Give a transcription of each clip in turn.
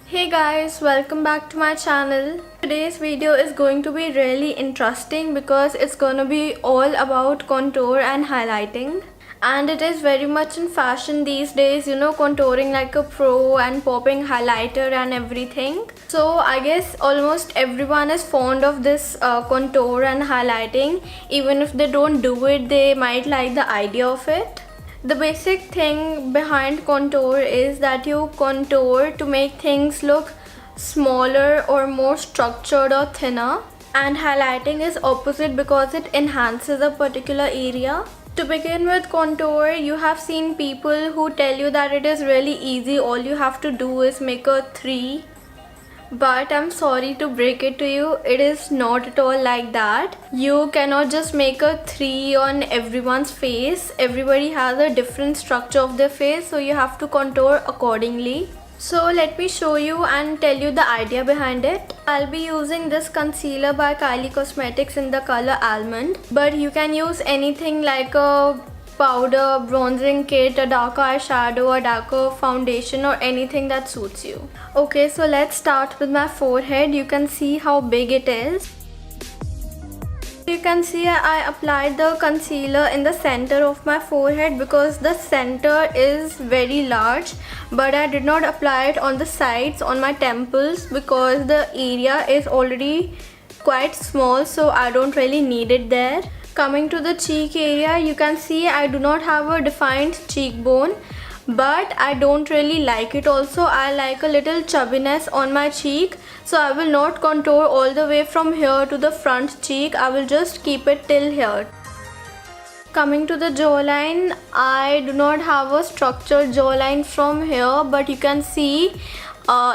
Hey guys, welcome back to my channel. Today's video is going to be really interesting because it's gonna be all about contour and highlighting. And it is very much in fashion these days, contouring like a pro and popping highlighter and everything. So I guess almost everyone is fond of this contour and highlighting. Even if they don't do it, they might like the idea of it. The basic thing behind contour is that you contour to make things look smaller or more structured or thinner, and highlighting is opposite because it enhances a particular area. To begin with contour, you have seen people who tell you that it is really easy, all you have to do is make a 3. But I'm sorry to break it to you, it is not at all like that. You cannot just make a 3 on everyone's face. Everybody has a different structure of their face, so you have to contour accordingly. So let me show you and tell you the idea behind it. I'll be using this concealer by Kylie Cosmetics in the color Almond, but you can use anything like a powder, bronzing kit, a darker eyeshadow, a darker foundation, or anything that suits you. Okay, so let's start with my forehead. You can see how big it is. You can see I applied the concealer in the center of my forehead because the center is very large, but I did not apply it on the sides, on my temples, because the area is already quite small, so I don't really need it there. Coming to the cheek area, you can see I do not have a defined cheekbone, but I don't really like it also. I like a little chubbiness on my cheek, so I will not contour all the way from here to the front cheek. I will just keep it till here. Coming to the jawline, I do not have a structured jawline from here, but you can see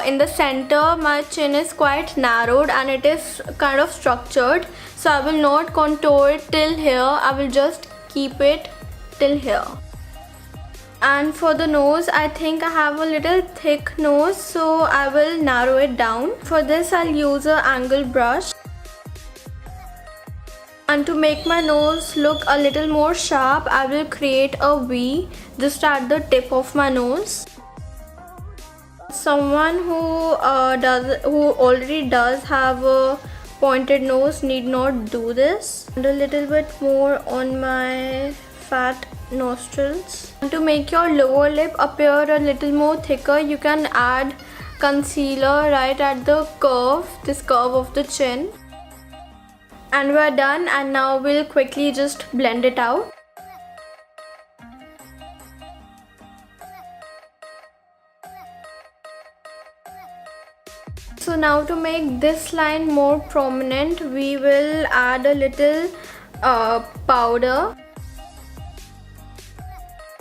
in the center my chin is quite narrowed and it is kind of structured, so I will not contour it till here. I will just keep it till here. And for the nose, I think I have a little thick nose, so I will narrow it down. For this, I'll use an angle brush. And to make my nose look a little more sharp, I will create a V just at the tip of my nose. Someone who already does have a pointed nose need not do this. And a little bit more on my fat nostrils. And to make your lower lip appear a little more thicker, you can add concealer right at the curve, this curve of the chin. And we're done, and now we'll quickly just blend it out. So now to make this line more prominent, we will add a little powder.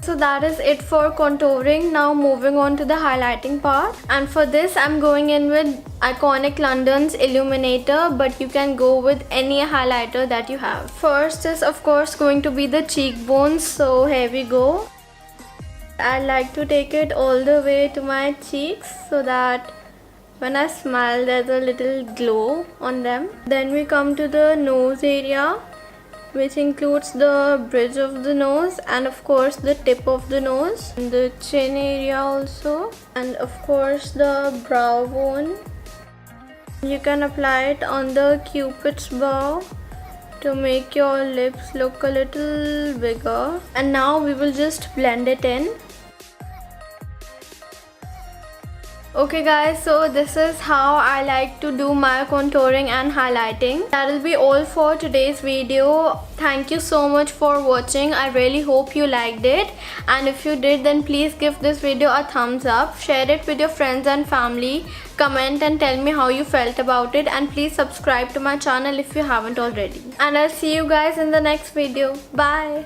So that is it for contouring. Now moving on to the highlighting part, and for this I'm going in with Iconic London's Illuminator, but you can go with any highlighter that you have. First is of course going to be the cheekbones, so here we go. I like to take it all the way to my cheeks so that when I smile there's a little glow on them. Then we come to the nose area, which includes the bridge of the nose and of course the tip of the nose, and the chin area also, and of course the brow bone. You can apply it on the cupid's bow to make your lips look a little bigger. And now we will just blend it in. Okay guys, so this is how I like to do my contouring and highlighting. That will be all for today's video. Thank you so much for watching. I really hope you liked it, and if you did, then please give this video a thumbs up, share it with your friends and family, comment and tell me how you felt about it, and please subscribe to my channel if you haven't already. And I'll see you guys in the next video. Bye.